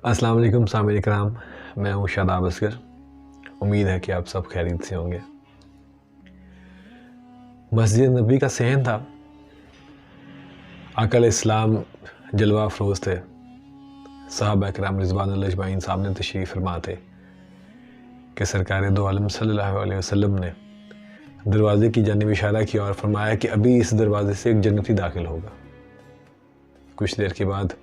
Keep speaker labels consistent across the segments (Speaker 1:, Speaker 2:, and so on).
Speaker 1: السلام علیکم سامعین کرام، میں ہوں شاداب اصغر۔ امید ہے کہ آپ سب خیریت سے ہوں گے۔ مسجد نبی کا صحن تھا۔ آقا علیہ السلام جلوہ افروز تھے۔ صحابہ کرام رضوان اللہ اجمعین سامنے تشریف فرما تھے کہ سرکار دو عالم صلی اللہ علیہ وسلم نے دروازے کی جانب اشارہ کیا اور فرمایا کہ ابھی اس دروازے سے ایک جنتی داخل ہوگا۔ کچھ دیر کے بعد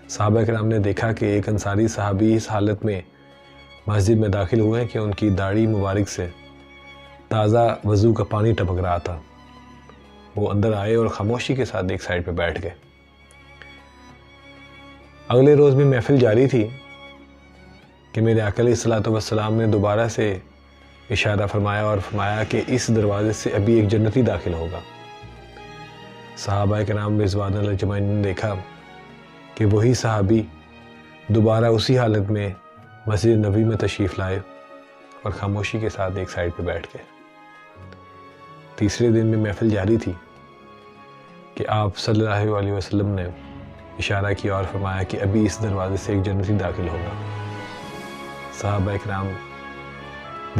Speaker 1: صحابہ کرام نے دیکھا کہ ایک انصاری صحابی اس حالت میں مسجد میں داخل ہوئے کہ ان کی داڑھی مبارک سے تازہ وضو کا پانی ٹپک رہا تھا۔ وہ اندر آئے اور خاموشی کے ساتھ ایک سائڈ پہ بیٹھ گئے۔ اگلے روز بھی محفل جاری تھی کہ میرے آقا علیہ الصلوۃ والسلام نے دوبارہ سے اشارہ فرمایا اور فرمایا کہ اس دروازے سے ابھی ایک جنتی داخل ہوگا۔ صحابہ کرام رضوان اللہ اجمعین نے دیکھا کہ وہی صحابی دوبارہ اسی حالت میں مسجد نبوی میں تشریف لائے اور خاموشی کے ساتھ ایک سائڈ پہ بیٹھ گئے۔ تیسرے دن میں محفل جاری تھی کہ آپ صلی اللہ علیہ وسلم نے اشارہ کیا اور فرمایا کہ ابھی اس دروازے سے ایک جنتی داخل ہوگا۔ صحابہ کرام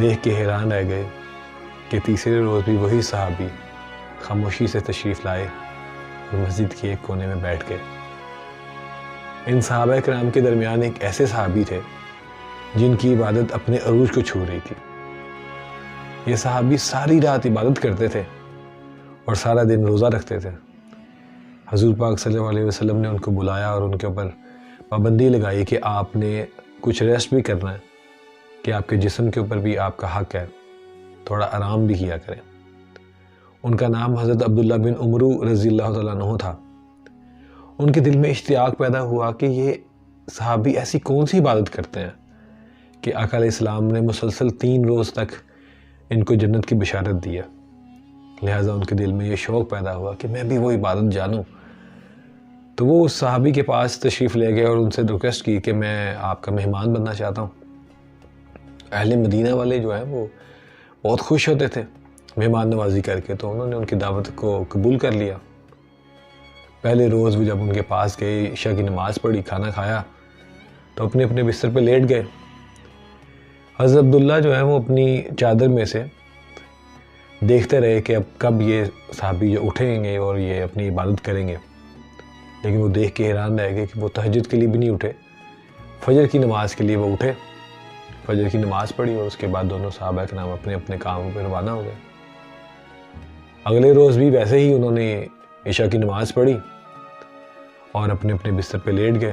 Speaker 1: دیکھ کے حیران رہ گئے کہ تیسرے روز بھی وہی صحابی خاموشی سے تشریف لائے اور مسجد کے ایک کونے میں بیٹھ گئے۔ ان صحابہ کرام کے درمیان ایک ایسے صحابی تھے جن کی عبادت اپنے عروج کو چھو رہی تھی۔ یہ صحابی ساری رات عبادت کرتے تھے اور سارا دن روزہ رکھتے تھے۔ حضور پاک صلی اللہ علیہ وسلم نے ان کو بلایا اور ان کے اوپر پابندی لگائی کہ آپ نے کچھ ریسٹ بھی کرنا ہے، کہ آپ کے جسم کے اوپر بھی آپ کا حق ہے، تھوڑا آرام بھی کیا کریں۔ ان کا نام حضرت عبداللہ بن عمرو رضی اللہ تعالیٰ عنہ تھا۔ ان کے دل میں اشتیاق پیدا ہوا کہ یہ صحابی ایسی کون سی عبادت کرتے ہیں کہ آقا علیہ السلام نے مسلسل 3 روز تک ان کو جنت کی بشارت دی ہے۔ لہٰذا ان کے دل میں یہ شوق پیدا ہوا کہ میں بھی وہ عبادت جانوں۔ تو وہ اس صحابی کے پاس تشریف لے گئے اور ان سے ریکویسٹ کی کہ میں آپ کا مہمان بننا چاہتا ہوں۔ اہل مدینہ والے جو ہیں وہ بہت خوش ہوتے تھے مہمان نوازی کر کے، تو انہوں نے ان کی دعوت کو قبول کر لیا۔ پہلے روز وہ جب ان کے پاس گئے، عشاء کی نماز پڑھی، کھانا کھایا تو اپنے اپنے بستر پہ لیٹ گئے۔ حضرت عبداللہ جو ہیں وہ اپنی چادر میں سے دیکھتے رہے کہ اب کب یہ صحابی جو اٹھیں گے اور یہ اپنی عبادت کریں گے، لیکن وہ دیکھ کے حیران رہ گئے کہ وہ تہجد کے لیے بھی نہیں اٹھے۔ فجر کی نماز کے لیے وہ اٹھے، فجر کی نماز پڑھی اور اس کے بعد دونوں صحابہ کے نام اپنے اپنے کاموں پہ روانہ ہو گئے۔ اگلے روز بھی ویسے ہی انہوں نے عشاء کی نماز پڑھی اور اپنے اپنے بستر پہ لیٹ گئے۔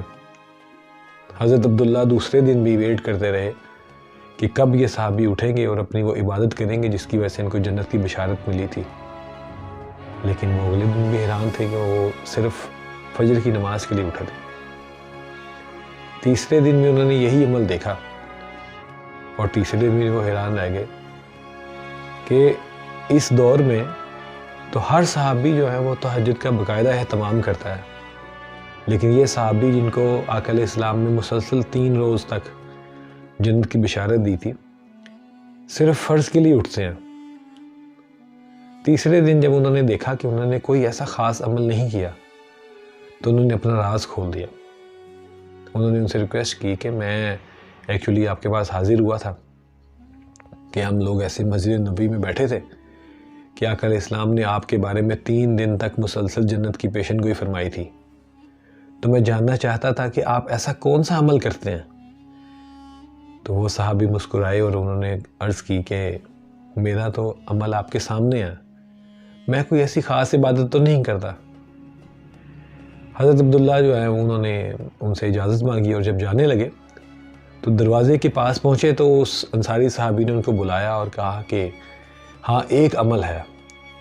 Speaker 1: حضرت عبداللہ دوسرے دن بھی ویٹ کرتے رہے کہ کب یہ صحابی اٹھیں گے اور اپنی وہ عبادت کریں گے جس کی وجہ سے ان کو جنت کی بشارت ملی تھی، لیکن وہ اگلے دن بھی حیران تھے کہ وہ صرف فجر کی نماز کے لیے اٹھے تھے۔ تیسرے دن میں انہوں نے یہی عمل دیکھا اور تیسرے دن بھی وہ حیران رہ گئے کہ اس دور میں تو ہر صحابی جو ہے وہ تہجد کا باقاعدہ اہتمام کرتا ہے، لیکن یہ صحابی جن کو آقا علیہ السلام نے مسلسل 3 روز تک جنت کی بشارت دی تھی، صرف فرض کے لیے اٹھتے ہیں۔ تیسرے دن جب انہوں نے دیکھا کہ انہوں نے کوئی ایسا خاص عمل نہیں کیا تو انہوں نے اپنا راز کھول دیا۔ انہوں نے ان سے ریکویسٹ کی کہ میں ایکچولی آپ کے پاس حاضر ہوا تھا کہ ہم لوگ ایسے مسجد نبوی میں بیٹھے تھے کہ آقا علیہ السلام نے آپ کے بارے میں 3 دن تک مسلسل جنت کی پیشن گوئی فرمائی تھی، تو میں جاننا چاہتا تھا کہ آپ ایسا کون سا عمل کرتے ہیں۔ تو وہ صحابی مسکرائے اور انہوں نے عرض کی کہ میرا تو عمل آپ کے سامنے ہے، میں کوئی ایسی خاص عبادت تو نہیں کرتا۔ حضرت عبداللہ جو ہے انہوں نے ان سے اجازت مانگی اور جب جانے لگے تو دروازے کے پاس پہنچے تو اس انصاری صحابی نے ان کو بلایا اور کہا کہ ہاں ایک عمل ہے،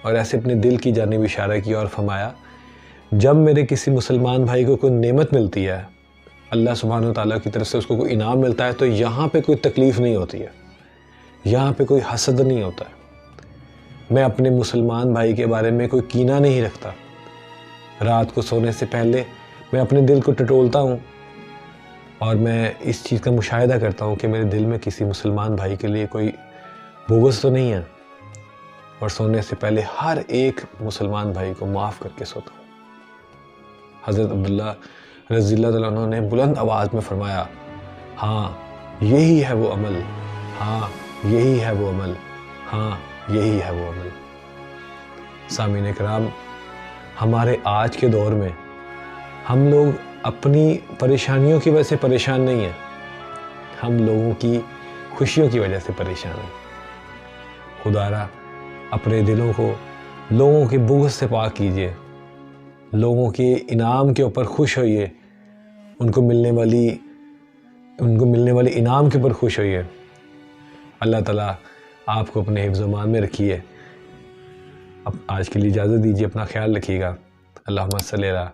Speaker 1: اور ایسے اپنے دل کی جانب اشارہ کیا اور فرمایا جب میرے کسی مسلمان بھائی کو کوئی نعمت ملتی ہے، اللہ سبحانہ و تعالیٰ کی طرف سے اس کو کوئی انعام ملتا ہے، تو یہاں پہ کوئی تکلیف نہیں ہوتی ہے، یہاں پہ کوئی حسد نہیں ہوتا ہے۔ میں اپنے مسلمان بھائی کے بارے میں کوئی کینہ نہیں رکھتا۔ رات کو سونے سے پہلے میں اپنے دل کو ٹٹولتا ہوں اور میں اس چیز کا مشاہدہ کرتا ہوں کہ میرے دل میں کسی مسلمان بھائی کے لیے کوئی بغض تو نہیں ہے، اور سونے سے پہلے ہر ایک مسلمان بھائی کو معاف کر کے سوتا ہوں۔ حضرت عبداللہ رضی اللہ تعالیٰ عنہ نے بلند آواز میں فرمایا، ہاں یہی ہے وہ عمل، ہاں یہی ہے وہ عمل، ہاں یہی ہے وہ عمل۔ سامعین کرام، ہمارے آج کے دور میں ہم لوگ اپنی پریشانیوں کی وجہ سے پریشان نہیں ہیں، ہم لوگوں کی خوشیوں کی وجہ سے پریشان ہیں۔ خدا را اپنے دلوں کو لوگوں کے بغض سے پاک کیجئے، لوگوں کے انعام کے اوپر خوش ہوئیے، ان کو ملنے والی انعام کے اوپر خوش ہوئیے۔ اللہ تعالیٰ آپ کو اپنے حفظ و امان میں رکھیے۔ اب آج کے لیے اجازت دیجیے، اپنا خیال رکھیے گا۔ اللہم صلی علی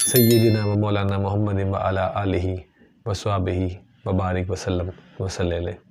Speaker 1: سیدنا و مولانا محمد و علی آلہ و صحبہ و بارک وسلم وصلی علیہ۔